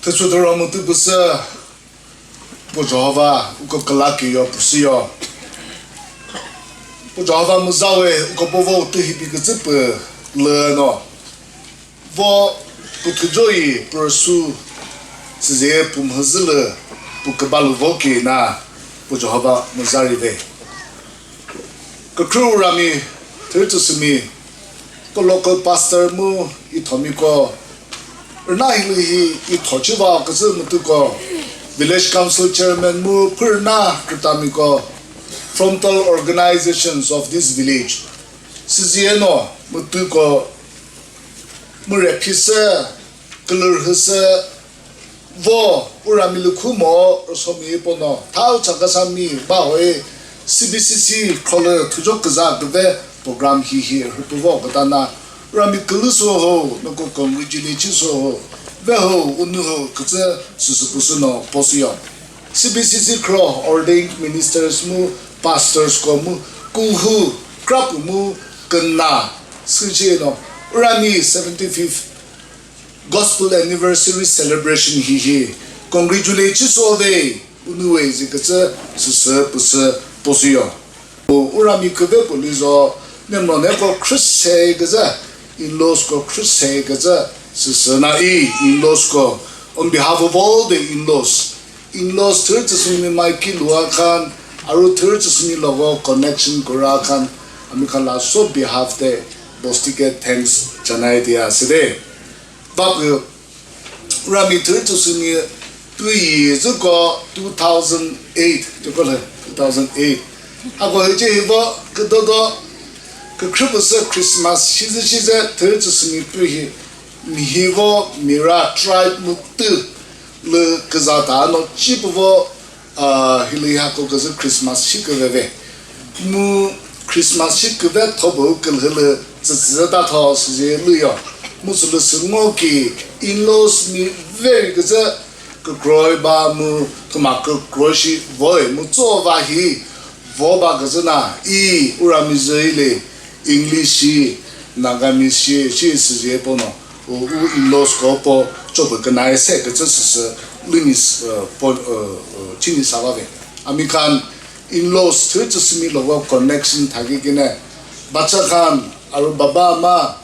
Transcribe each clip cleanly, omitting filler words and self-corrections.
特殊的人们都不是不知道吧？我个拉给要不是要，不知道吧？我稍微我不我对比个这不了喏，我不特注意不是直接不么子了，不个把路我给那，不知道吧？我啥意思？个 crew 让咪Thürütsüswü个 local pastor 么一头咪个。那一头去吧，可是我们这个 village council chairman mu purna kita mi ko frontal organizations of this village. Sizieno mu tu ko mu repisa color hasa vo urami lukumo somi pono tau Chakhesang ba hoi CBCC color tujo kaza de program hi here vo katana Rami Kuluso ho, no go congratulate so ho, Veho Unuho, Kutsa, Susupusuno, Posio. CBCC Crow, ordained ministers mu, pastors komu, Kuhu, Krapumu, Kana, Sujeno, Rami 75th Gospel Anniversary Celebration he. Congratulate so they, Unuwe, Zikatsa, Susupusa, Posio. Urami Kube Polizo, Nemo Neko Chris Gaza. In-laws ko Chris gaza susana in-laws ko on behalf of all the in-laws Thürütsüswü Maiki Lua Khan aru Thürütsüswü logo connection kora Khan amikhan la so behalf de bostike thanks janai dia side bab Rami Thürütsüswü tui zuko 2008 jokol 2008 ago heje hibo kedodo 그 크리스마스 시즌 Thürütsüswü 뿌히 미히고 미라 트라이브 무트 르 그자다노 집보 힐리하고 그저 크리스마스 시그베베 무 크리스마스 시그베 토보 글흐르 즈즈다 토스제 르요 무슬르 스모키 인로스 미 베리 그저 그 그로이바 무 토마크 그로시 보이 무 쪼바히 보바 그저나 이 우라미즈일레 English, Nagamese, she is a bono, who in law scope, Job can I say that this is Linis Chinese Salave. American in laws Thürütsüswü logo connection Tagigine, Bachakan, Arubaba Ma,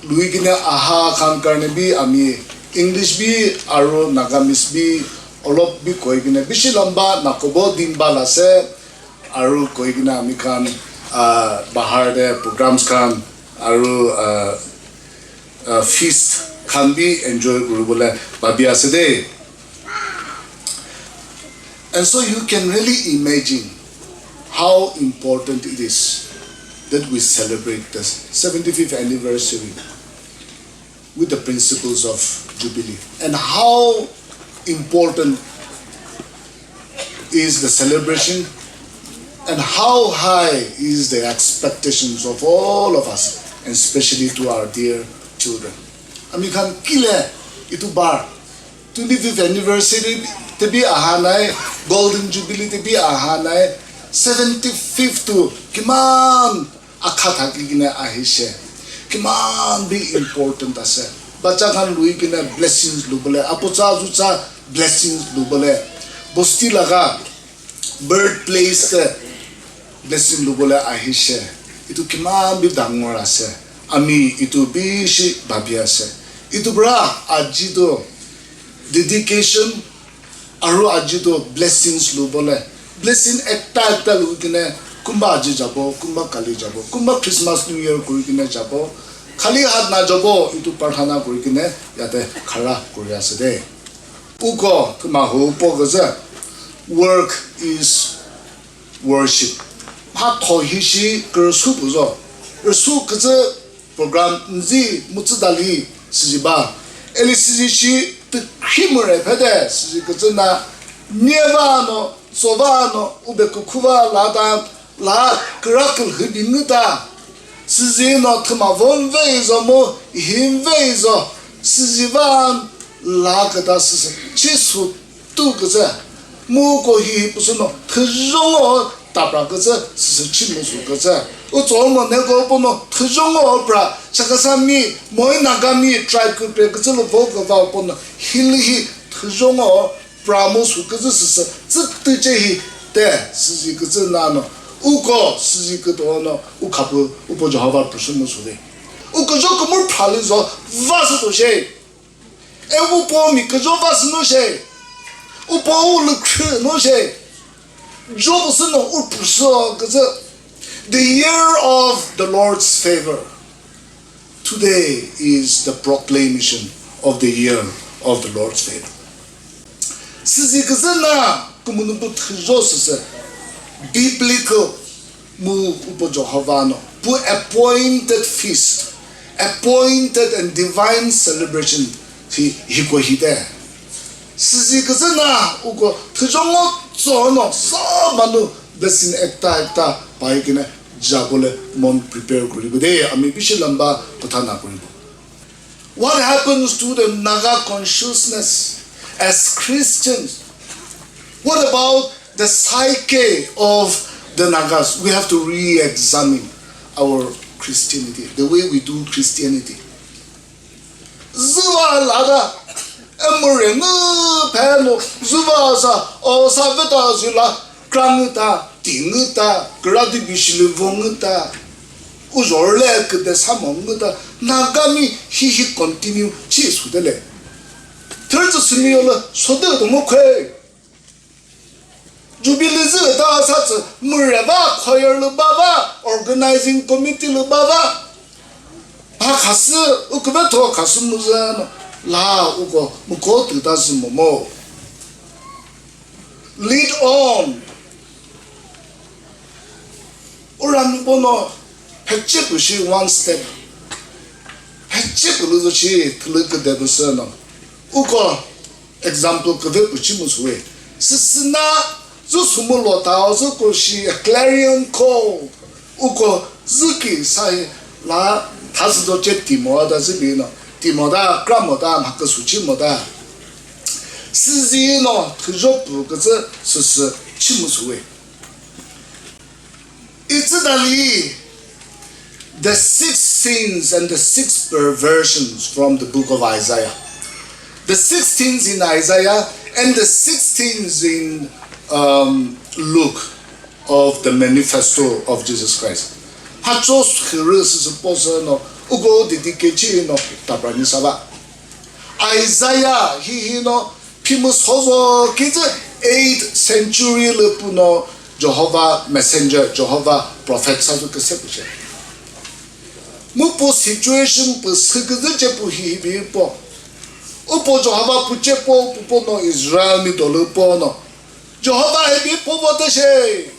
Luigine Aha Khan Karnebi, Ami, English B, Aru Nagamis B, Olop B Koigine, Bishilamba, Nakobo Dimbalase, Aru Koigina American. Bahar de programs kan aru feast can be enjoy urubole babia sede. And so you can really imagine how important it is that we celebrate the 75th anniversary with the principles of Jubilee, and how important is the celebration and how high is the expectations of all of us, and especially to our dear children. Amikhan kile itu bar 25th anniversary tebi ahanai, golden jubilee tebi ahanai, 75th to kiman akhat hakigine ahishe, kiman be important ase. Bacha khan lui kine blessings lubole, apocha jucha blessings lubole, bosti laga birthplace blessing lubole ahishe itu kiman bi dangor ase ami itu bishi babia ase itu bra ajido dedication aru ajido blessings lubole blessing ekta lugine kumba aji jabo kumba kali jabo kumba Christmas New Year kurikine jabo khali hat na jabo itu parthana kurikine yate khara kuri ase de uko kuma ho pogaza work is worship ha tohishi kersu buzo kersu kaze program nzi mutsidali sijiba eli sijishi te khimure pede siji kaze na nievano sovano ubekukuva lada la krakul hibinita sizino tma von vezo mo hinvezo sijivan la kada sis chisu tu kaze mu ko hi pusuno tjong dabra kaze sis chimusu kaze o zomo nego bono tjong Chakhesang mi moi nagami tribe ku pe kaze lo boga va bono hilhi 特种哦，布拉姆苏个是这对这些的是一个这那呢，我个是一个多呢，我看不就好吧，不是么说的，我个这个么怕的说瓦是多些，哎我报名个这瓦是多些，我报我了去多些，这不是呢，我不是哦，个这 the year of the Lord's favor. Today is the proclamation of the year of the Lord's favor. 是这个人呐，我们不特说是 biblical mu不就好吧呢？不 appointed feast, appointed and divine celebration 是一个一的。是这个人呐，我个特说我做呢，什么呢？不是একটা把一个呢。Jagole mon prepare koribo de ami bishi lamba patana koribo. What happens to the Naga consciousness as Christians? What about the psyche of the Nagas? We have to re-examine our Christianity, the way we do Christianity. Zuwa lada emre nu pano zuwa sa osa veta zula krangta 딩었다, 그라도 비실을 봉었다, 우절래 그때 사먹었다, 나감이 히히 컨티뉴 지수들래. 들었으면 소득도 못해. 주빌리즈 다 사서 물레바 kho열로 바바, organizing committee로 바바. 아 가스, 그게 더 가스 무슨 라 우고 뭐 그다스 뭐 lead on. 오란 보노 백제부시 one step 백제부르듯이 들르게 되고서는 우거 example 그게 붙이면서 스스나 저 숨을로 다어서 것이 clarion call 우거 즈기 사이 라 다스도 제 디모다 지비노 디모다 그라모다 막그 수치모다 스지노 그저부 그저 스스 치무수에 Incidentally, the 6 sins and the 6 perversions from the book of Isaiah. The 6 sins in Isaiah and the 6 sins in Luke of the manifesto of Jesus Christ. Hachos Hirus Posano, Ugo Didikechino, Tabranisaba. Isaiah, he no, Pimus Hozo, Kids, 8th century Lepuno. Jehovah messenger, Jehovah prophet satu kesepushe. Mupo situation po sekede jepo hibi po. Upo Jehovah puchepo pupo no Israel mi dolu po no. Jehovah hibi po boteshe.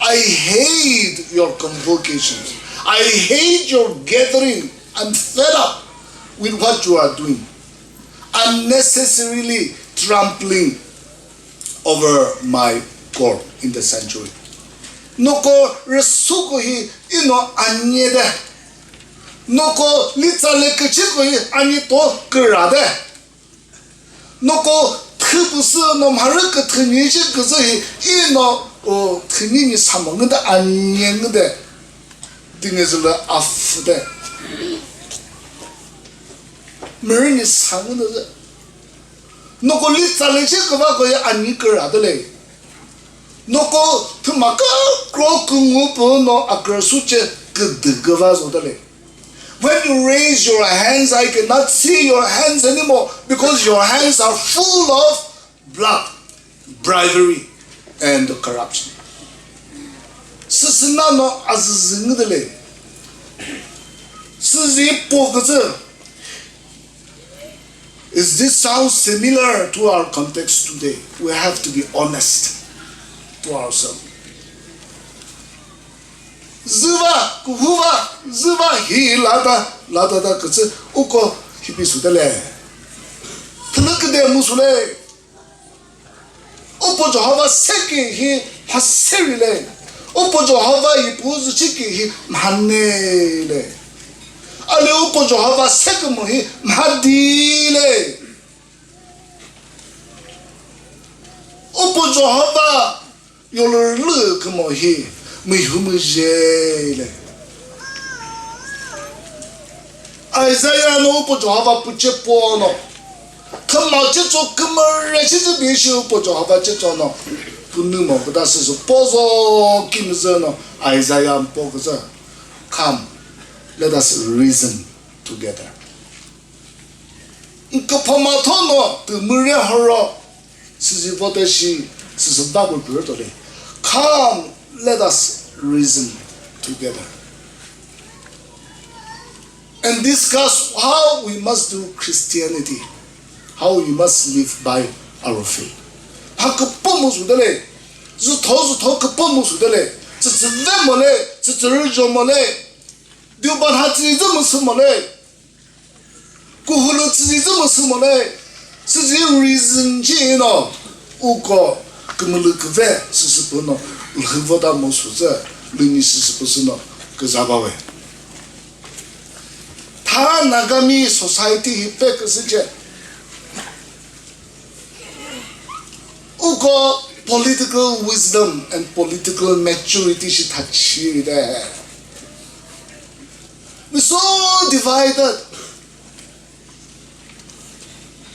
I hate your convocations. I hate your gathering. I'm fed up with what you are doing. Unnecessarily trampling over my court in the sanctuary. Noko resukohi ino anyede. Noko litale kechikohi anito kerade. Noko tbusu no maruka tnishi kuzohi ino o tnini samongde anyengde. Dinezula afde. Merini sangde. Noko litale chikova kohi anikerade. Noko tumaka krokungupo no akrasuche kudgavazodale. When you raise your hands, I cannot see your hands anymore because your hands are full of blood, bribery, and corruption. Sisnano azingdale. Is this sound similar to our context today? We have to be honest to ourselves. Zuva, kuhuva, zuva, hi, lada, da, kutsu, uko, hibisudele. Tulukde musule. Upo Jehovah seki, hi, haserile. Upo Jehovah ipuzu chiki, hi, manele. Ale upo Jehovah seki mo, hi, madile. Upo Jehovah your look mo hi mi humujele. Isaiah no po Jehovah puche pono. 他毛这种哥们儿，现在别修不着，好吧，这种呢，不能么不大是说，包着金子呢，哎呀，包个这 ，Come, let us reason together. 个跑马头呢，都没人好了，是不得是大不不的嘞。Come, let us reason together and discuss how we must do Christianity, how we must live by our faith. 他可不么说的嘞，是头可不么说的嘞，这怎么嘞？这是怎么嘞？就把他自己怎么什么嘞？过后了自己怎么什么嘞？自己 reason 去了，我个根本那个饭是不呢，很多大么说着，你是不是呢？个啥把喂？他那个咪 society 百个事情，我个 political wisdom and political maturity 是他缺的。We're so divided.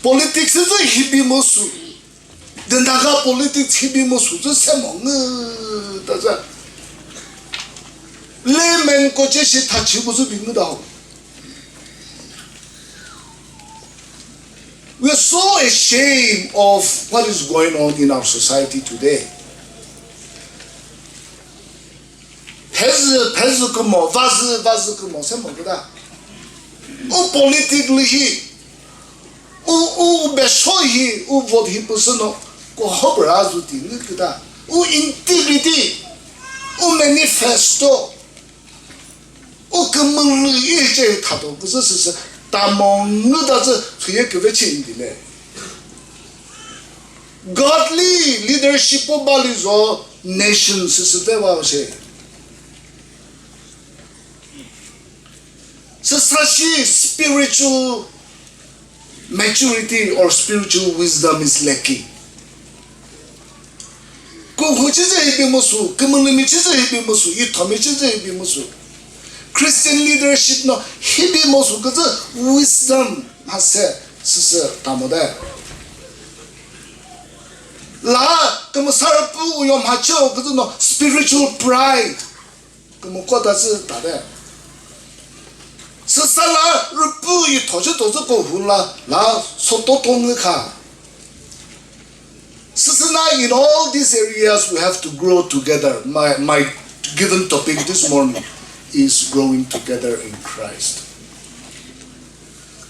Politics 是这一边么数，但那个 politics 一边么数，这什么的这，你们国家是他岂不是平的好 ？We're so ashamed of what is going on in our society today. 还是个么？发是个么？什么个的？我 politically 我别说我vote不是喏，我好不拉住的那个的，我 integrity， 我 manifesto， 我根本一切他都不是大忙我倒是吹个不轻的嘞。Godly leadership 不把你说 nation 是在话些。是啥些 spiritual maturity or spiritual wisdom is lacking. 过去这一边没说，根本你们这一边没说，一他们这一边没说。Christian leadership 呢，一边没说，可是 wisdom 还是大么的。那根本啥也不用马叫，可是呢 spiritual pride， 根本觉得是大的。是啥啦？日不一头就都是过户了，那说多通的卡。是那 in all these areas we have to grow together. My given topic this morning is growing together in Christ.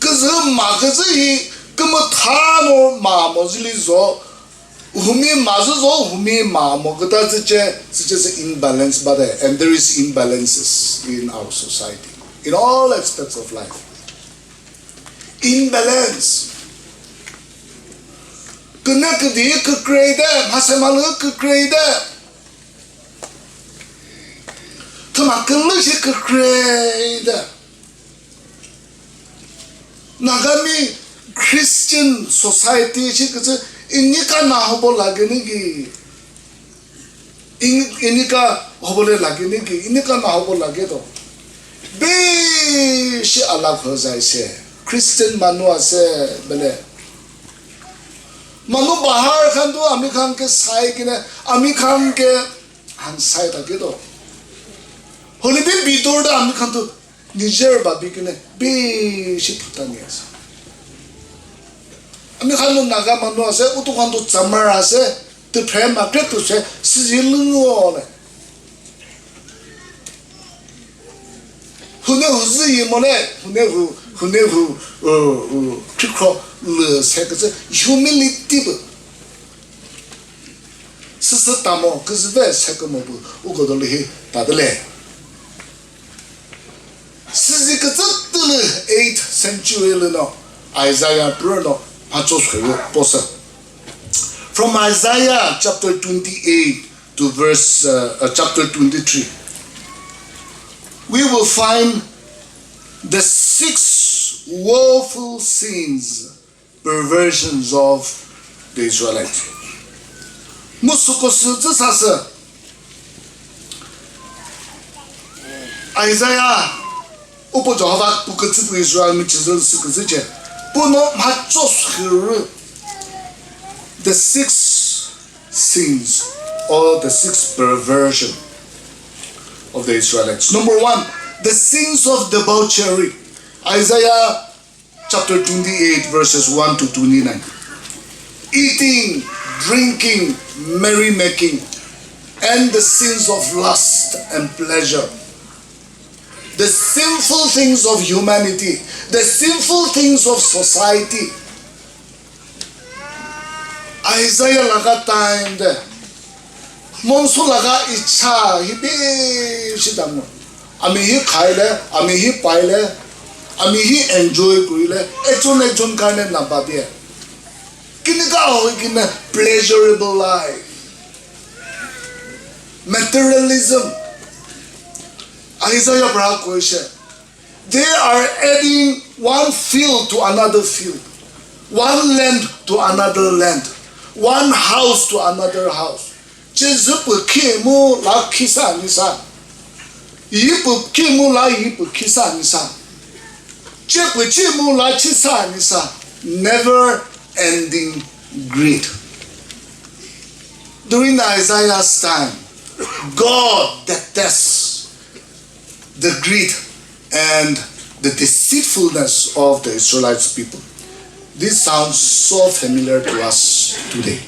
可是马可是一，根本他呢马么子里说，后面马是说后面马么个他这些是 imbalance 吧的 ，and there is imbalances in our society. In all aspects of life. Imbalance. 跟那个地个 grade， 还是嘛那个 grade， 他妈跟那些个 grade， 那个咪 Christian society 这个是，你看哪好不来个那个，你看好不来个那个，你看哪好不来个的。बेशी अलग हो जाए से Christian मानो ऐसे बने मानो बाहर खान तो आमी खान के साई के ने आमी खान के हम साई तक तो होली भी बिदोर डा आमी खान तो निजर बाबी के ने बेशी पता नहीं ऐसे आमी खान तो नागा मानो ऐसे उतो खान तो चमर ऐसे तो प्रेम मार्केट तो से सिजिलुंगो ने हुने हुज़ ये मोने हुने क्रिक्रो ल सेकज़ humility ब सिस्तामो कज़बे सेकमो ब उगोदले ही तादले सिजी कज़तल 8th century लो Isaiah Bruno पांचों स्वेरो पोसा from Isaiah chapter 28 to verse chapter 23. We will find the 6 woeful sins, perversions of the Israelites. Musukosu tsasa Isaiah upo Jehovah bukatsu Israel mi chizul sukuzuje the six sins or the six perversion of the Israelites. Number one, the sins of debauchery. Isaiah chapter 28 verses 1 to 29. Eating, drinking, merrymaking, and the sins of lust and pleasure. The sinful things of humanity, the sinful things of society. Isaiah laga time de monsu laga icha hibe shidam. Ami hi khaile, ami hi paile, ami hi enjoy kurile. Echon kane nababe. Kiniga ho kine pleasurable life. Materialism. Isaiah bra question. They are adding one field to another field, one land to another land, one house to another house. Jezupu kimu la kisa nisa. Yipu kimu la yipu kisa nisa. Jepu kimu la kisa nisa. Never ending greed. During Isaiah's time, God detests the greed and the deceitfulness of the Israelites people. This sounds so familiar to us today.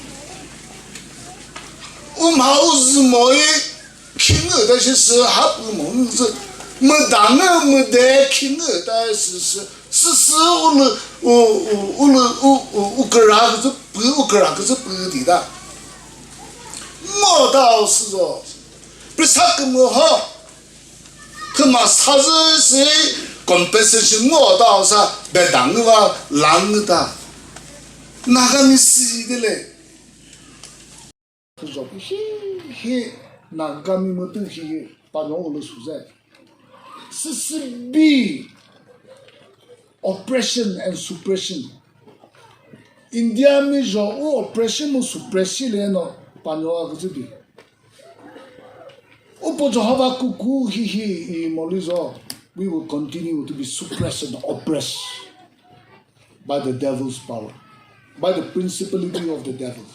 compensation mo da sa be dang wa lang da na ga mi si de le zo hi na ga mi mo tu hi pa no lo su ze si bi oppression and suppression India mi jo oppression mo suppression le no pa no ga zu bi Upo Jehovah kuku hihi molizo. We will continue to be suppressed and oppressed by the devil's power, by the principality of the devil.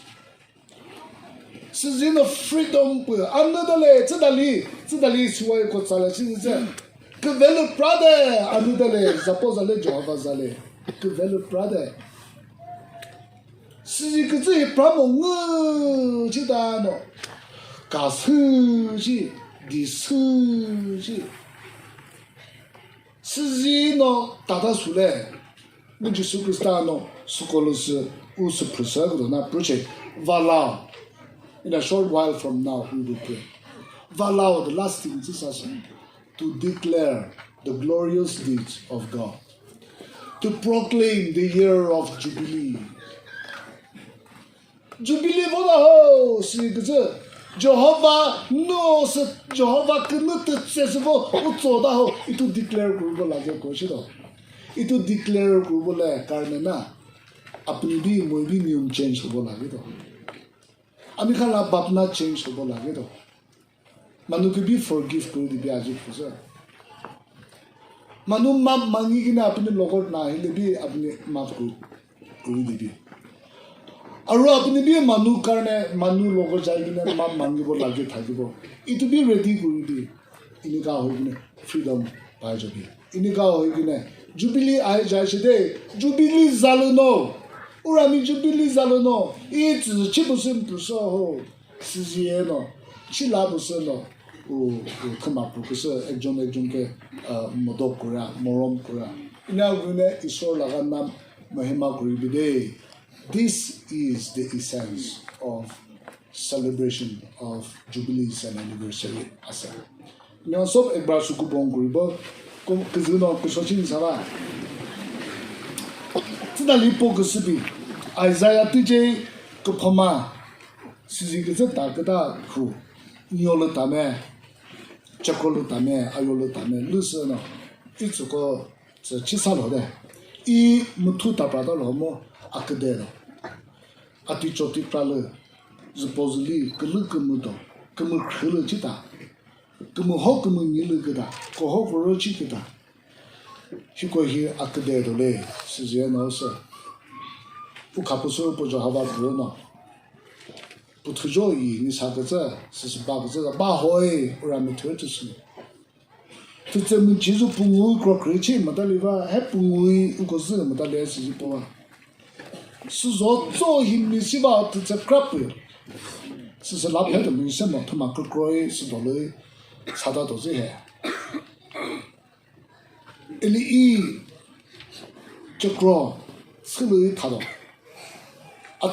Sizin of freedom under the lay, Tidali, Sway Kotsala, Sizin. Kevelu Prade, under the lay, suppose a Jehovah Zale. Kevelu Prade. Sizikazi Pramo, Chidano. Gasu, Disu, Sizino, Tata Sule, Mujisu Cristano, Sucolus, Us Preserved, not preaching, Valao. In a short while from now, we will pray. Valao, the last thing is to declare the glorious deeds of God, to proclaim the year of Jubilee. Jubilee, Vodaho, see, Jehovah knows Jehovah cannot accessible Utsodaho, it will declare Gurbola Jokoshido. It will declare Gurbola Carmena. Apnibi Moibinium change the Bolagido. Amikala Babna change the Bolagido. Manukibi forgive Kudi Biaji Fuser. Manu Mam Manigina Apni Logor Na, Hilibi Abni Mafku Kuridibi. Aru apni bi manu karne manu logo jaigine mam mangibo lage thakibo it be ready kuridi inika hoigine freedom pai jabi inika hoigine jubilee ai jaishide jubilee zalono urami jubilee zalono it chibusim puso ho sizieno chilabusono o kama puso ekjon ke modok kura morom kura ina gune isor laga nam mahima kuribide. This is the essence of celebration of jubilees and anniversary. Asa. Now, so a brasuku bongribo, Kuzuno Kusochin Sava. Tidalipo Kusibi, Isaiah TJ Kupoma, Sizigata Gata Ku, Niolotame, Chakolotame, Ayolotame, Luceno, Itsuko, Chisano there. E Mututa Prada Homo. Akadero. Atichoti prale. Supposedly, Kalukamuto, Kamukhula Chita, Kumuhokumu Nilugada, Kohokoro Chikita. He go here akadere是这样是，不卡不说不就好吧不呢？不推着伊，你啥个字？48个字，8号诶，我让没推着是。这咱们技术不会搞亏钱没得哩吧？还不会有个字没得联系不吧？是说做些没事吧？都在搞不？是哪票的没什么，他妈个个是到了，查到都这些。一这个手里他到，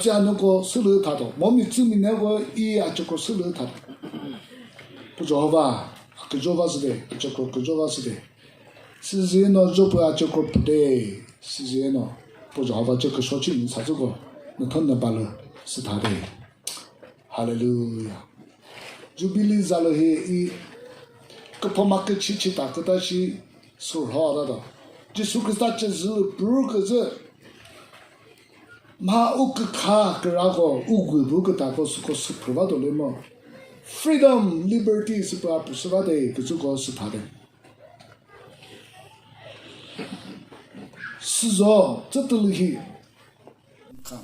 这样那个手里他到，我们证明那个这个手里他到，不知道吧？个做法是的，这个做法是的，是这呢做不这个不对，是这呢，不知道吧？这个说起你啥这个，那他那罢了，是他的，哈利路亚，就比你咋了嘿个跑马个去打个东西。说好了的，就是个啥就是不是个这，马乌个卡个那个乌龟不个大个是个是普巴多的嘛 ，freedom liberty 是不是他的，个这个是他的，是说这都是去，看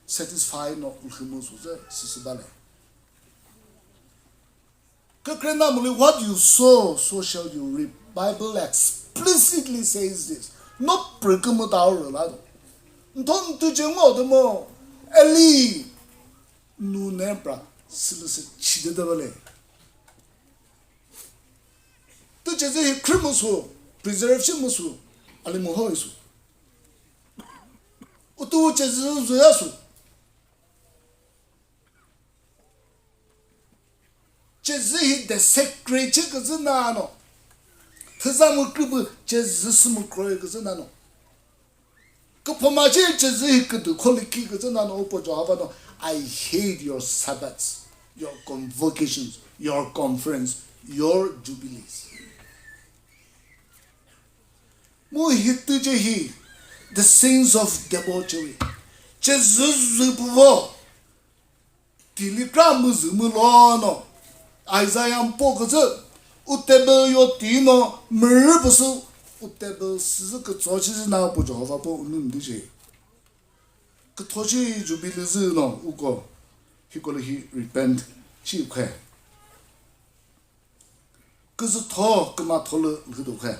，satisfy 那乌黑么说这是吧嘞？个可那么的 what you sow so shall you reap。Bible explicitly says this. Not perkemo tauro lado. Nton tu jengo de mo eli nu nempra silse chide de bale. Tu jeze krimusu preservation musu ali mo hoisu. Utu jeze zuyasu. Jeze the sacred chikazana. 他咱们根本就是什么鬼个是那种，个婆妈这就是一个都考虑几个是那种，我不知道吧？ I hate your Sabbaths, your convocations, your conference, your jubilees. 我 hate 这些 the sins of debauchery， 就是不我，第二个么子么老呢？哎呀，报个这。 utebe yo tino mer不是 utebe 是个早期是哪不着法不弄的些，个早期就比的是喏，如果他过来去 repent 去快，可是他干嘛他了很多快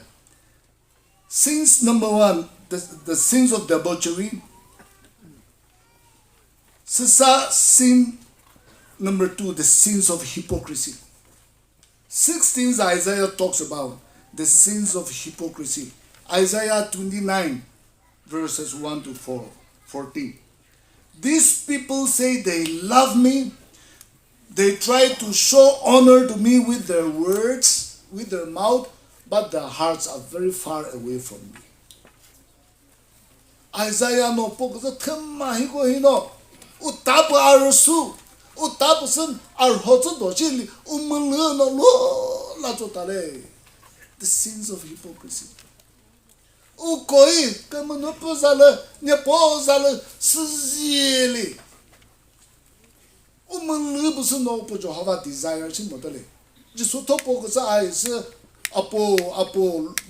？Sins number one, the sins of debauchery. 是啥 sin number two, the sins of hypocrisy. 16 Isaiah talks about the sins of hypocrisy. Isaiah 29 verses 1 to 14. These people say they love me. They try to show honor to me with their words, with their mouth, but their hearts are very far away from me. Isaiah no pokso themma higo hino utap arsu utapsen arhozo dojili umle no lo la totale. The sins of hypocrisy. Ukoi kama no pozale ne pozale sizili. Umle busu no pojo hava desire chin modele. Ji soto pokso ai se apo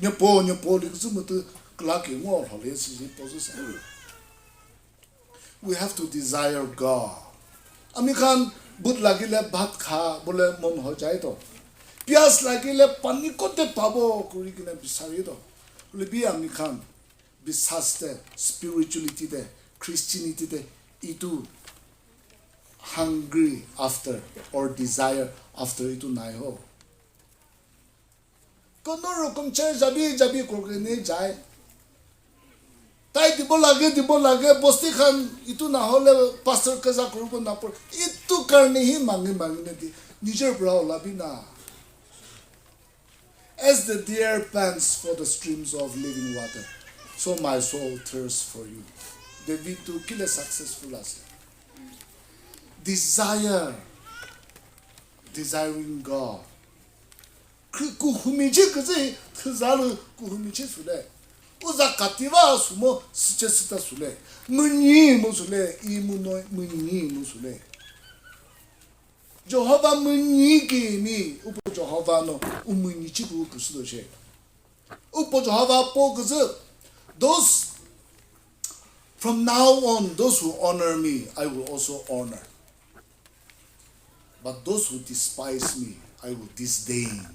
ne po li kusumu we have to desire God. Ami khan but lagile bhat kha bole mon ho jai to pias lagile pani kote pabo kuri kine bisari to bole bi ami khan bisaste spirituality de Christianity de itu hungry after or desire after itu nai ho kono rokom chai jabi kokene jai Tai dibo lage bosti khan itu na hole pastor kaza krupo na por itu karne hi mangi ne di nijer brao labina as the deer pants for the streams of living water, so my soul thirsts for you. They be to kill a successful as desiring God. Kuhumiche kaze tzalu kuhumiche sule. Uza kativa sumo sichesita sule. Muni musule imuno muni musule. Jehovah muni ki mi upo Jehovah no umuni chiku kusudoche. Those from now on, those who honor me, I will also honor. But those who despise me, I will disdain.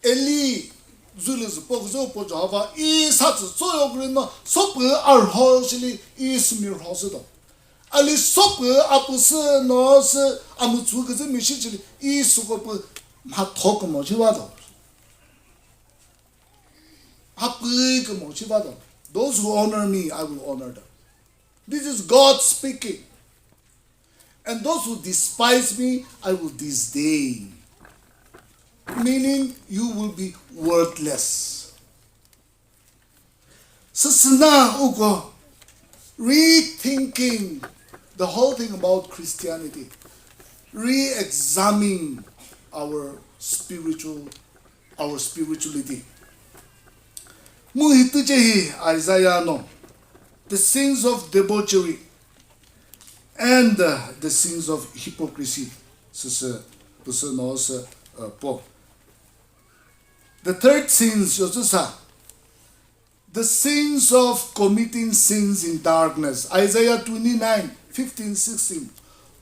Eli Zulus Pogzo Pojava is such Soyogrino, Soper Arhosili is Mirhosido. Ali Soper Apus Nos Amutsukas Michili is Sukopu Matokomochivado. Hapuikomochivado. Those who honor me, I will honor them. This is God speaking. And those who despise me, I will disdain. Meaning, you will be worthless. So now, Ugo, rethinking the whole thing about Christianity, re-examining our spirituality. Isaiah no, the sins of debauchery and the sins of hypocrisy. The third sins, the sins of committing sins in darkness. Isaiah 29:15-16.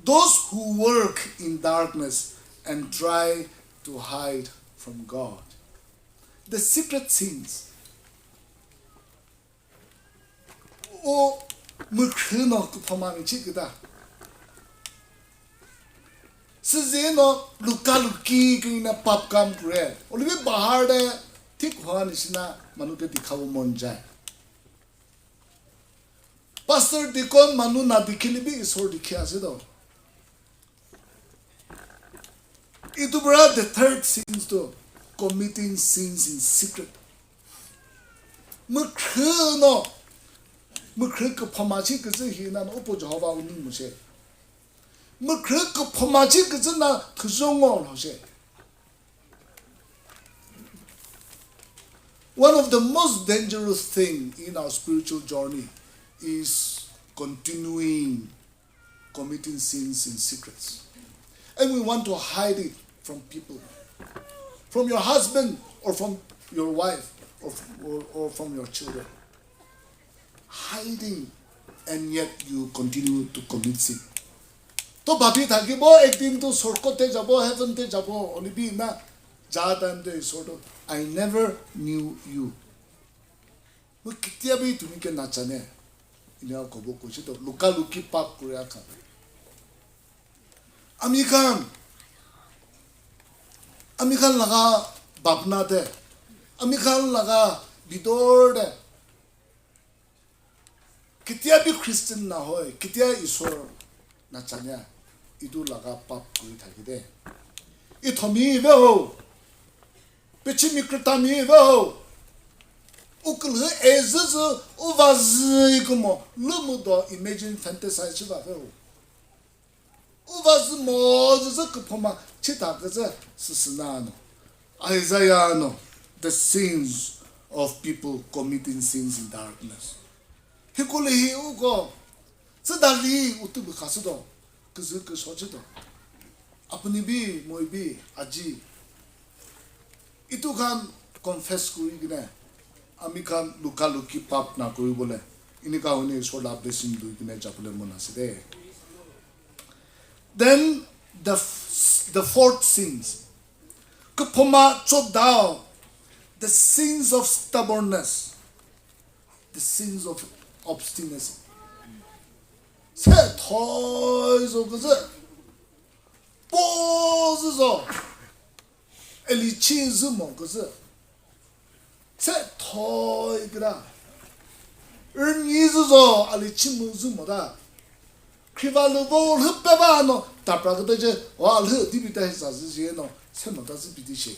Those who work in darkness and try to hide from God. The secret sins. O mukhrino kupamami chikida. Sizeno lukaluki kina papkam kure. Olivi bahar de tik hwan isna manuke dikhawo mon jai. Pastor dikon manu na dikhili bi isor dikhi ase do. Itu bra the third sins to committing sins in secret. Mukhrino Mukhrika Pamachi Kazina Opo Java Unimushe. Mukhrika Pamachi Kazina Kazongo Hoshe. One of the most dangerous things in our spiritual journey is continuing committing sins in secrets. And we want to hide it from people. From your husband or from your wife or from your children. Hiding, and yet you continue to commit sin. To babi thaki bo ekdin to sorkote jabo heaven te jabo onibi na jadan de sort of I never knew you. Mo kitia bi tumi ke nachane ina ko bo ko chito luka luki pap korea ka. Amikan laga babna de. Amikan laga bidor de. Kitia bi Christian na hoy, kitia isor na chanya, idu laga pap kuri thaki de. Ithomi veho, pichimi kritami veho, ukul ezuz uvazi kumo, lumudo imagine fantasize chiva veho. Uvazi moz kupoma chita kaza sisinano. Isaiah no, the sins of people committing sins in darkness. Hikuli ugo, Sadali utubu kasudo, Kazuka sochido. Apunibi, moibi, aji. Itukan confess kurigine, Amikan lukaluki pap na kuribole, Inika huni soda blessing do gine japule monaside. Then the fourth sins. Kupoma chodao, the sins of stubbornness, the sins of obstinacy. Se toys of the poses Elichism goes. Se toy gra. Ernizo alichimuzumoda. Crivaluvo Hupavano, Tapragaje, while her dibitas as no, Semotas Bidiche.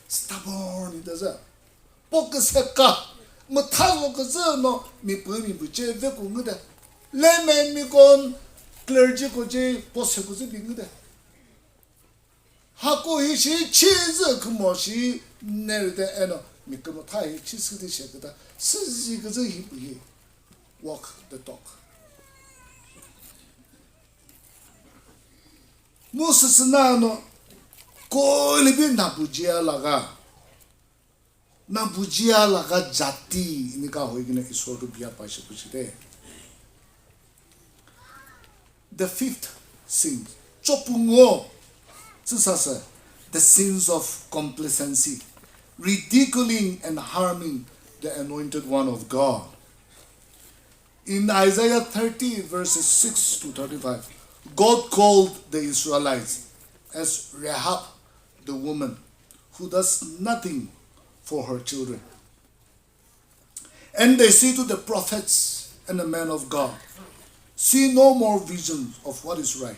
Stubborn it does. Pocaseka. Matalo Gazano, mi pumi buche vecumuda. Lemon me gone, clergy coje, possible biguda. Hako ishi cheese, kumoshi, nerida eno, mikomotai, cheese the shekata, Sizigazi, walk the talk. Moses Nano, ko libi nabujia laga jati ini ka hoigina isor biya paise puchide. The fifth sin, chopungo, the sins of complacency, ridiculing and harming the anointed one of God. In Isaiah 30 verses 6 to 35, God called the Israelites as Rahab, the woman who does nothing for her children. And they say to the prophets and the men of God, see no more visions of what is right.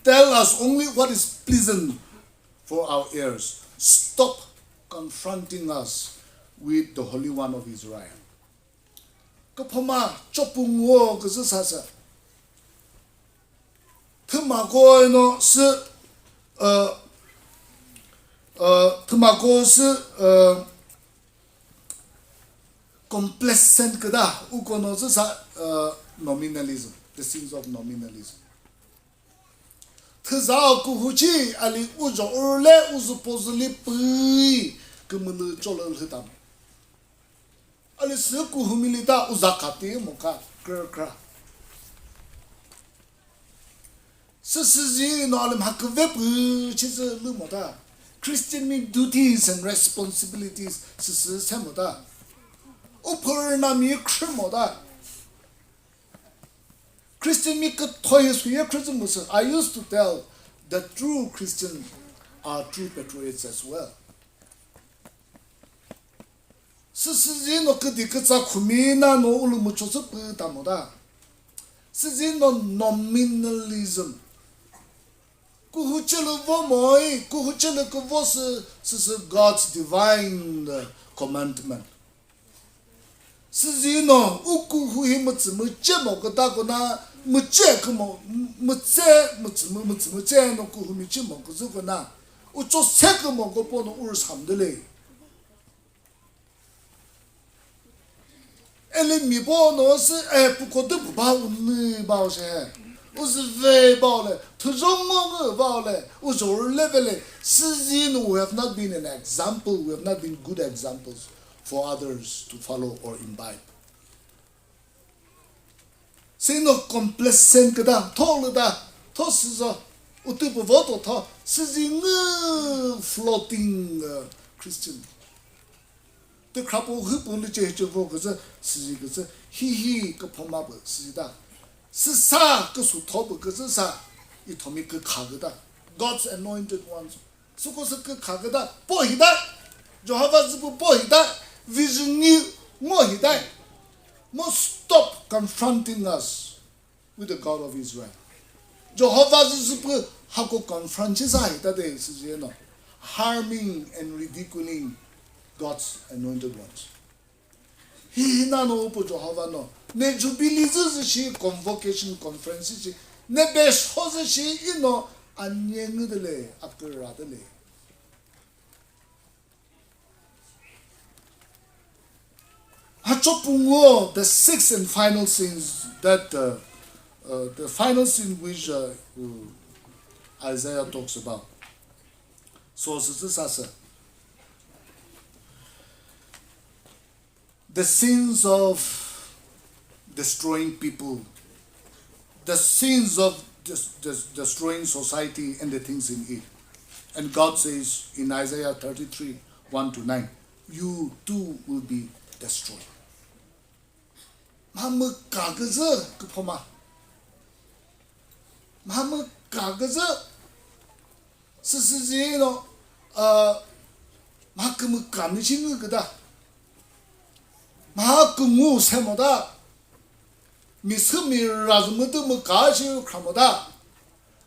Tell us only what is pleasant for our ears. Stop confronting us with the Holy One of Israel. Kapama chopungo kazasa. Tamago no se tamago se complacent kada ukono sa nominalism, the sins of nominalism. Thezao kuhuchi ali ujo urle uzupozuli pui kemulu cholol hitam. Ali seku humilita uzakati moka kra. Sisi no alim hakve pu chize lumota. Christian mean duties and responsibilities sisi semoda. Upurnami krimoda. Christian mean Christian. I used to tell that true Christians are true patriots as well. Sisi no kadikatsa kumina no ulumuchosa putamoda. Sisi no nominalism. Kuhuchelu vomoi, kuhuchelu kuvos is God's divine commandment. Sizino, uku huimutsu muchemo katagona, muchekmo, mutse no kuhumichimo kuzukona, ucho sekmo gopono urshamdele. Ele mibono se pukodu bauni baoshe. We have not been an example, we have not been good examples for others to follow or imbibe. Say no complacent kada, tolda, tosiza, utupovoto to, sizing floating Christian. The couple who only change your vocals, sizigasa, he kapomaba, sizida. Sisa kusu tobu kazasa itomi kagada. God's anointed ones. Sukosa kagada pohida. Jehovah zibu pohida. Vision mohida. Must stop confronting us with the God of Israel. Jehovah zibu hako confranchisa hidade is harming and ridiculing God's anointed ones. He no upo Jehovah no. Ne jubilize shi convocation conference shi ne beshoze shi ino anyengdele akradele. Hachopungo, the sixth and final sins that the final sin which Isaiah talks about. So the sins of destroying people, the sins of destroying society and the things in it. And God says in Isaiah 33, 1-9, you too will be destroyed. Mama kagaza kupoma. Mama kagaza. Sisino makamu kamishingu gada. Mahakumu semoda. Misumi razumudu mukashi kramoda.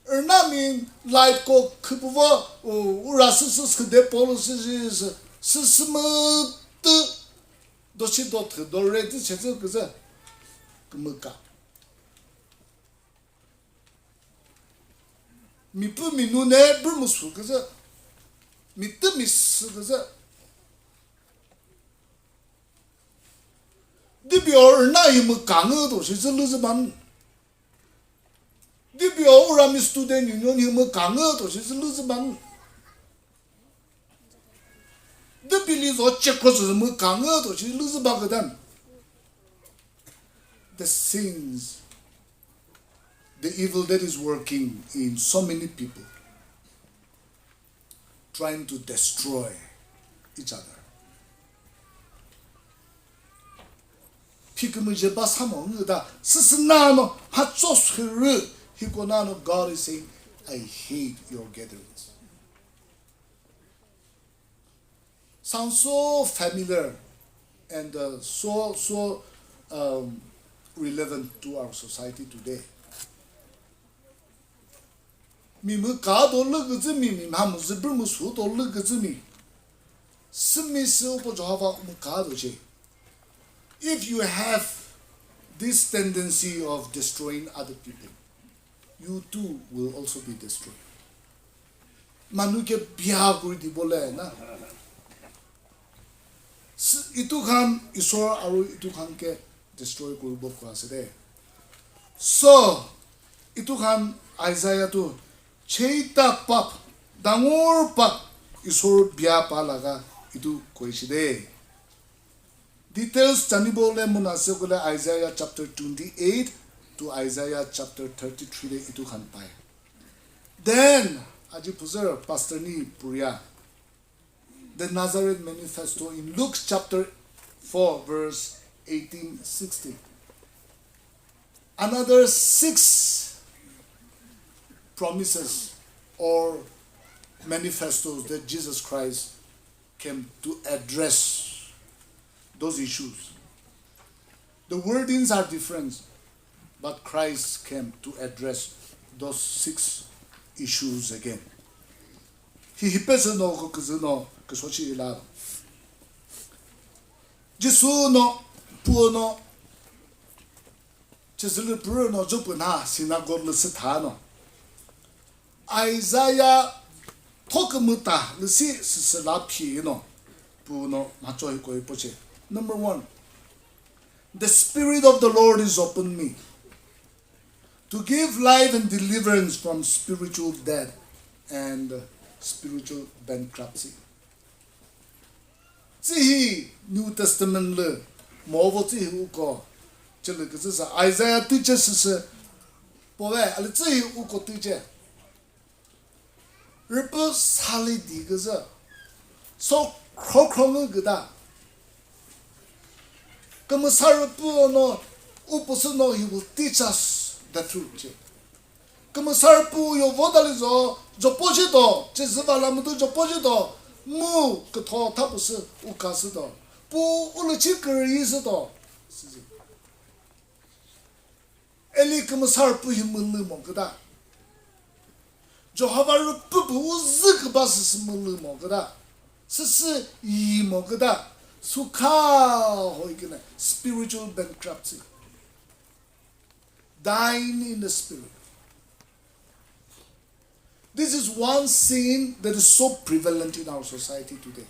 Ernamin light ko kupuva urasusus de policies sismut doshi dot doreti chezu kaza kumuka. Mipu minune burmusu kaza mitu mis kaza. Dibio na yimu kangu doshi zuluzuman. Dibio urami student union yimu kangu doshi zuluzuman. The beliefs or check the sins, the evil that is working in so many people, trying to destroy each other. God is saying, I hate your gatherings. Sounds so familiar and so relevant to our society today. If you have this tendency of destroying other people, you too will also be destroyed. Manuke biya kuri di bole na. Itu kan isor aru itu kan ke destroy kuri bo kwasede. So itu kan Isaiah tu cheita pap dangor pap isor biya palaga itu koiside. Details chanibole munase kule Isaiah chapter 28 to Isaiah chapter 33 itu kan pai. Then aji puzer pastor ni puria the Nazareth manifesto in Luke chapter 4 verse 18-16. Another 6 promises or manifestos that Jesus Christ came to address those issues. The wordings are different, but Christ came to address those 6 issues again. He no kuzuno kusochi ilado. Jisu no puno Chisulu Bruno Jupuna synagogue Lusitano. Isaiah Tokumuta Lusi Sisalapi no Puno Machoi Poche. Number 1. The Spirit of the Lord is upon me to give life and deliverance from spiritual death and spiritual bankruptcy. See New Testament le movo ti uko chile kisa Isaiah teaches us poe ali ti uko teache ripo sali di kisa so krokronga gada kama sarpu no uposu no he will teach us the truth. Kama sarpu yo vodalizo jopojido chizbalamudo jopojido mu kto tapus ukasido pu ulchikrizido eli kama sarpu himulu mogada johabaru pupu zikbas smulu mogada sisi yi mogada sukha hoigina spiritual bankruptcy, dying in the spirit. This is one sin that is so prevalent in our society today.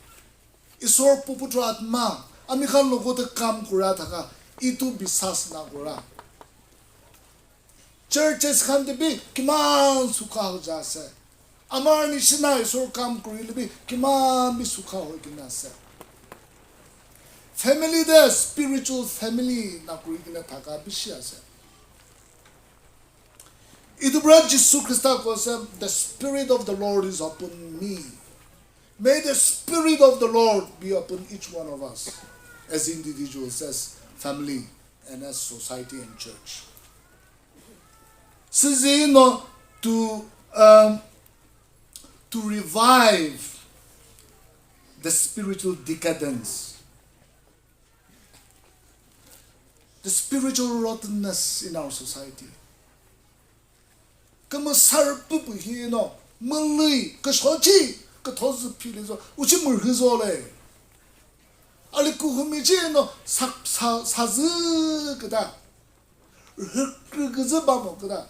Isor puputra atma amikhan logo te kam kura thaka itu bisas na kura. Churches khan te bi kiman sukha ho jase. Amar nishina isor kam kuri bi kiman bi sukha ho kina se. Family the spiritual family na kuri kina thaka bishya se. Jesus Christ said, the Spirit of the Lord is upon me. May the Spirit of the Lord be upon each one of us as individuals, as family, and as society and church. To revive the spiritual decadence, the spiritual rottenness in our society. Kama sarpu hino mali kashochi katozu pilizo uchi murhizole ali kuhumichi no sazu kada rkgzabamo kada.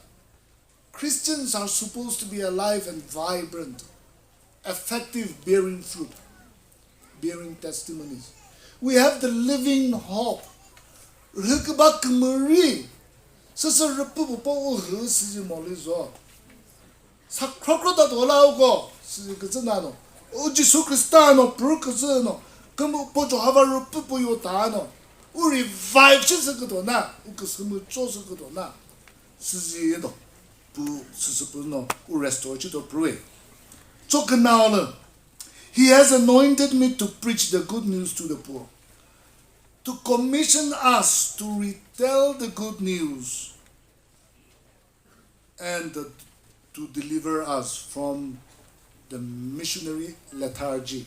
Christians are supposed to be alive and vibrant, effective, bearing fruit, bearing testimonies. We have the living hope. Rkbak mari Sasa repu po hu si molizo. Sakrokro da dolaugo si kizanano. Gesù Cristiano percusano, come posso avere proprio tano, un revive ci si cadona, un che si muove si cadona, si do, si puno, un restore ci do pure. So canale, He has anointed me to preach the good news to the poor, to commission us to retell the good news, and to deliver us from the missionary lethargy.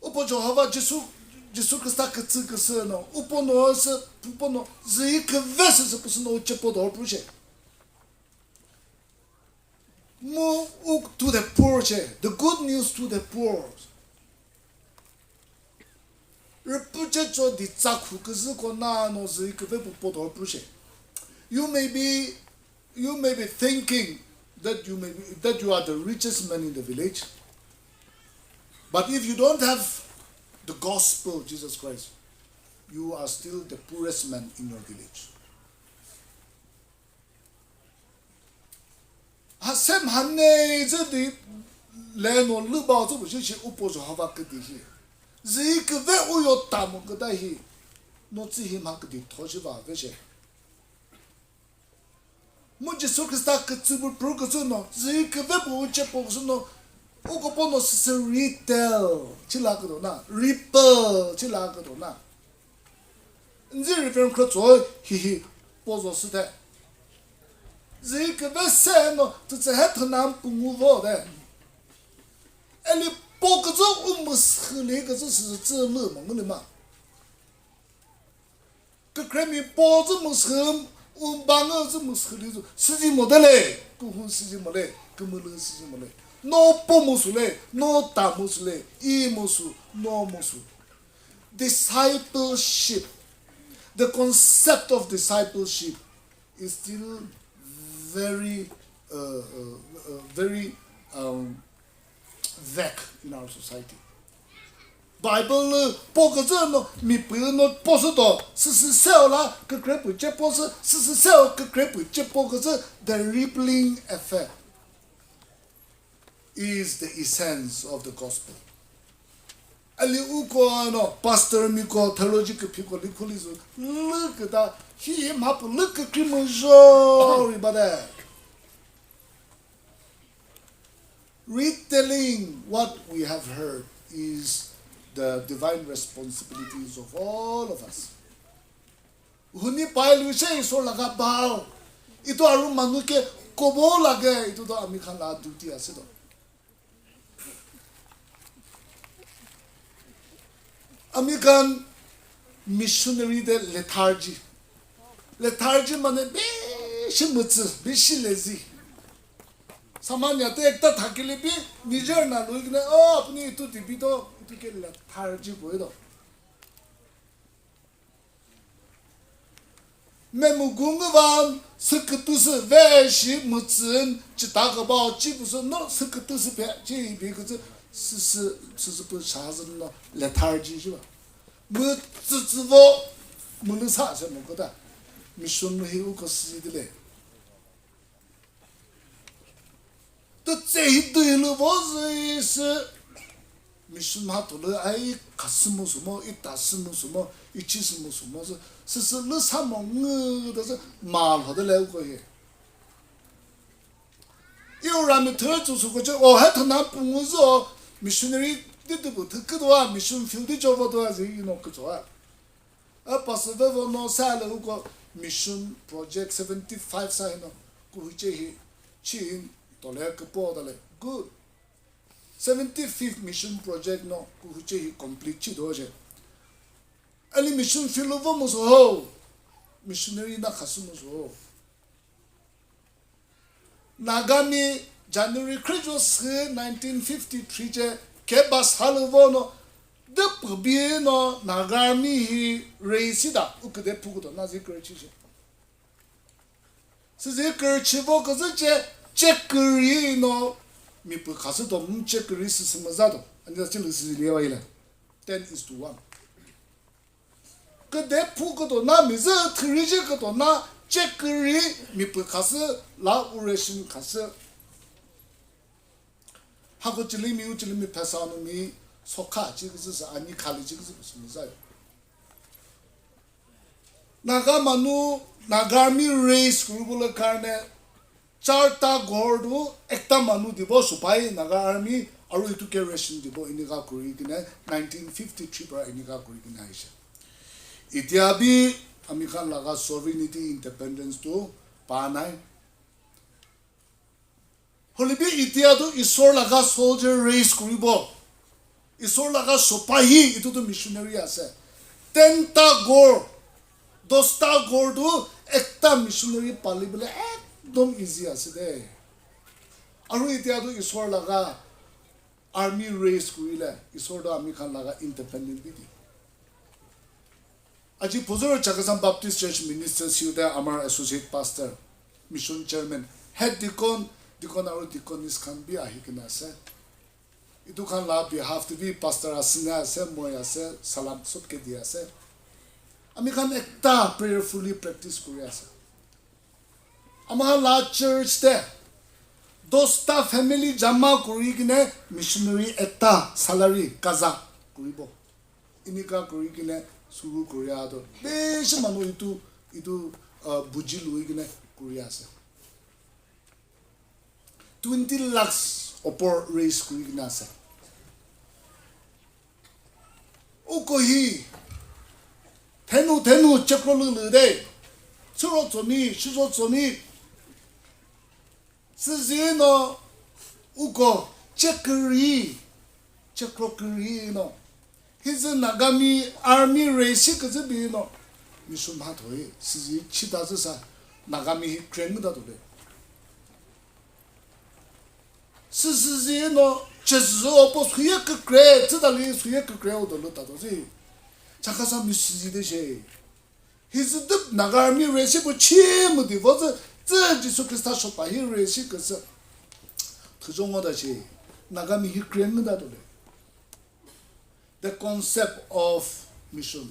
Upo Jehovah Jesus Christa que se no, upo no se upo no zi que vese se pus no chepo do proje. Mo to the poor, the good news to the poor. Repuje cho di zaku que zi ko na no zi que ve po do proje. You may be thinking that you are the richest man in the village, but if you don't have the gospel of Jesus Christ, you are still the poorest man in your village. Hasem hanne zedi leno luba zo bu shi upo zo hava kedi hi. Zi ke ve uyo tamu keda hi. No zi hi ma kedi toshi ba ve she. Mo Jesu Christa ke tsubu pro ke zo no. Zi ke ve bu che po zo no. Uko po no se retail chila ke do na. Ripple chila ke do na. Nzi reference ko zo hi po zo se de. Zi ke ve se no to ze het nam pu mu vo de. Eli po ke zo mus khile ke zo se ze le mo le ma. Ke kremi po zo mus khum bang zo mus khile zo si ji mo de le ku hu si ji mo le ku mo le si ji mo le. No po mus le no ta mus le I musu no musu. Discipleship, the concept of discipleship is still very vague in our society. Bible no mi no poso la the rippling effect is the essence of the gospel. Ali uko no pastor miko theological people likulizo look at that him up look at krimujo ribada. Retelling what we have heard is the divine responsibilities of all of us. Huni pail wishe so laga bao. Ito aru manu ke kobo lage ito to amikhan la duty ase do. American missionary de lethargy. Lethargy mane bishi mutsu, bishi lazy. Samanya te ekta thakile bi nijer na loikne oh apni itu tibi to itu ke lethargy boy do. Memugungwan sıkıtısı ve şi mutsun çıtakı bağ çıkısı no sıkıtısı be ci bir kızı sısı bu şahsın no lethargy ji ba. Mutsuvo mulsa se mo koda mission no hi ko sidile. To zehi duyulu boz mission ha tolu ai kasmu sumo itasmu sumo içismu sumo sısı lu samong da mal ho de le ko ye. Yo ram Thürütsüswü ko o hat na pu zo missionary de bu tıkı doğa mission field job doğa zi no ko zo. Pas Vevo no sale ko mission project 75 sai no ko che hi chin to le ko po da le good 75th mission project no ko che hi complete chi do je. Ali mission field vamos ho missionary na khasumus ho. Nagami January Christmas 1953 je kebas halvono de pubino nagami hi reisida ukde pugudo na zikrchi je. Zikrchi vo koze chekri no mi pu khasudo mu chekri sismazado anda chil siliwa ile 10:1. 그대 pugudo na mize trije kodo na chekri mi pu khasu la ureshin khasu 하고 찔림이 우찔림이 패사오놈이 속하 지그스 아니 칼리 지그스 무슨 이사요 나가마누 나가미 레이스 그룹을 가네 चारटा गोर्डो एकता मानु दिबो सुपाई Naga army अरु इटुके ration दिबो इनिगा कुरी किने 1953 पर इनिगा कुरी किने आइसे इतियाबी अमिखान लगा सोवरेनिटी इंडिपेंडेंस तो पानाय होलिबी इतियादो ईश्वर लगा सोल्जर रेस कुरिबो ईश्वर लगा सुपाई इतु तो मिशनरी आसे 10टा गोर 10टा गोर्डो एकता मिशनरी पालिबले एकदम इजी আছে দে আৰু এতিয়াটো ঈশ্বৰ লাগা আৰ্মি ৰেস কৰিলে ঈশ্বৰটো আমি খান লাগা ইন্ডিপেন্ডেন্ট বিধি আজি পজৰ চাকসাং বাপ্টিষ্ট চাৰ্চ মিনিষ্টাৰ সিউদা আমাৰ associate pastor mission chairman head deacon আৰু ডিকনিস খান বি আহি কিনা আছে ইটো খান লা বিহাফ টু বি পাস্টাৰ আসিনা আছে মই আছে সালাম সবকে দি আছে আমি খান একটা প্ৰেয়াৰফুলি প্ৰেক্টিস কৰি আছে আমাৰ লা চাৰ্চ দে 10টা ফ্যামিলি জমা কৰি কিনে মিশনাৰী এটা সালাৰি কাজা কৰিব ইনিকা কৰি কিনে শুরু কৰি আদো বেশ মানুহ ইটো বুজি লৈ কিনে কৰি আছে 20 লাখ ওপৰ ৰেজ কৰি কিনে আছে ও কহি থেনু চক্ৰলু দে চুৰো জমি সুজো জমি সিজিনো উকো চক্ৰকৰি ন His Nagami army race Kazabino. Mission Hatway, Sizi Chitazasa, Nagami Krang that way. Sizino Chezo Posuyak Cray, Tadali, Suyak Cray, the Lutazi. Chakhesang Missy de Shay. His Nagami race with Chim, the was the Sukista Shopa, he race Kazomoda Shay. Nagami Krang that way. The concept of mission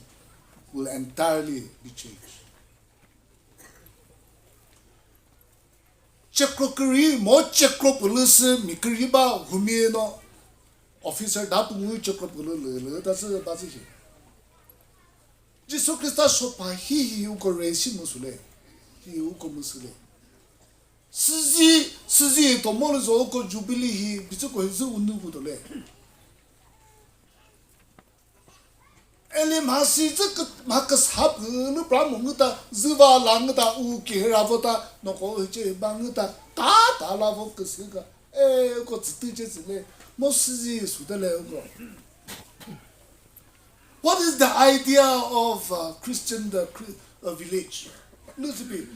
will entirely be changed. Chekrokuri, mo chekropulus, mikriba, humino, officer dapu, chekropulu, that's a position. Jesus Christ sopa, he who corrects Musule, he who comusule. Sizi, Tomorrow's oko jubilee, he, Bisuko, his unugudole. Elim hasi makas hap nu pramunguta ziva langta u kiravota no ko che banguta ta la vokasiga ko tstije zile mosiji sudale go. What is the idea of Christian village? Lucifer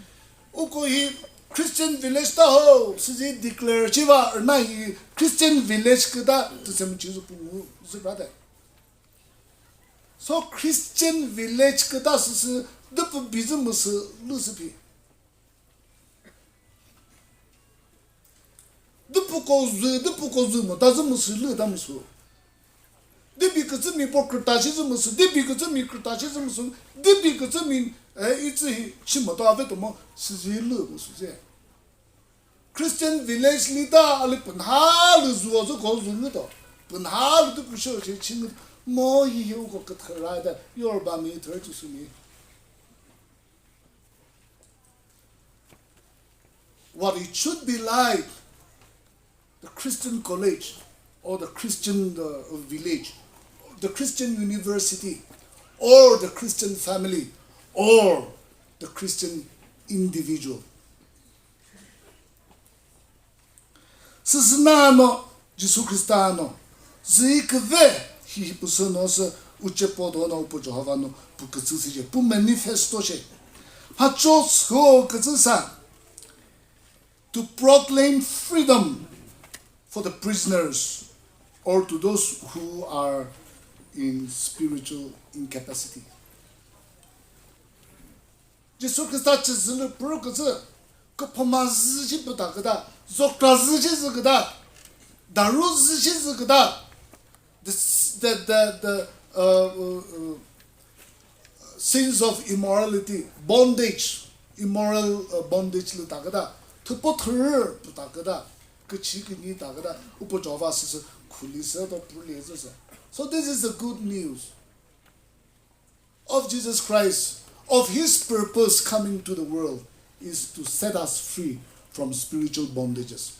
uko hi Christian village ta ho siji declare chiva na hi Christian village kada tusem chizu pu zbrada. So Christian village kada是的不比这么是60皮，的不高嘛，但是么是乐他们说，的比个这么不可大些这么是，的比个这么可大些这么说，的比个这么一直什么大费多么是这乐不是这样。Christian village 里的阿里本哈了做这搞人的，本哈了都不需要去请的。More you go get her you're by me, Thürütsüswü. What it should be like the Christian college or the Christian village, the Christian university, or the Christian family, or the Christian individual. Sisnano, Jesus Christano, Zikve. He person also uchepodono upojohavano pukatsusi pu manifesto she hachos ho katsusa to proclaim freedom for the prisoners or to those who are in spiritual incapacity. Jesus Christ chizile prokatsu ko pomazi butakada zokrazi chizigada daruzi chizigada the sins of immorality, bondage, immoral bondage le takada, to put her putakada, So this is the good news of Jesus Christ, of his purpose coming to the world is to set us free from spiritual bondages.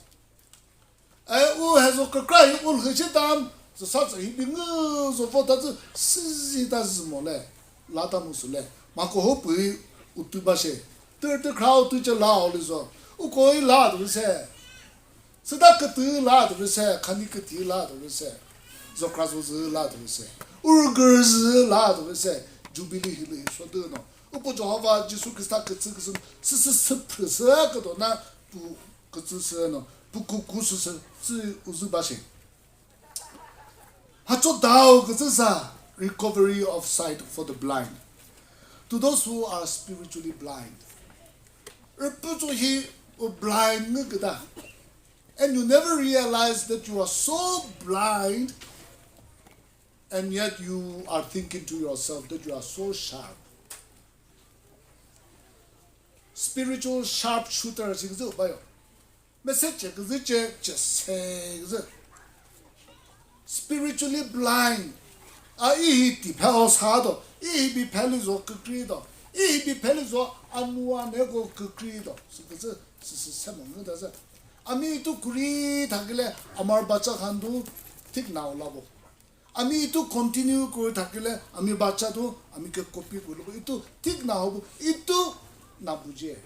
Jubilee hili so de no upo Jehovah Jesus Christ ka tsu se presa ka do na bu ka tsu se no bu ku su se uzu ba she ha cho dao ka tsu sa recovery of sight for the blind, to those who are spiritually blind. Blind, and you never realize that you are so blind, and yet you are thinking to yourself that you are so sharp. Spiritual sharpshooter, spiritually blind. Ami tu kuri thakile amar bacha khandu thik na olabo. Ami itu continue kuri thakile ami bacha tu ami ke copy kuri itu thik na hobo itu na buje.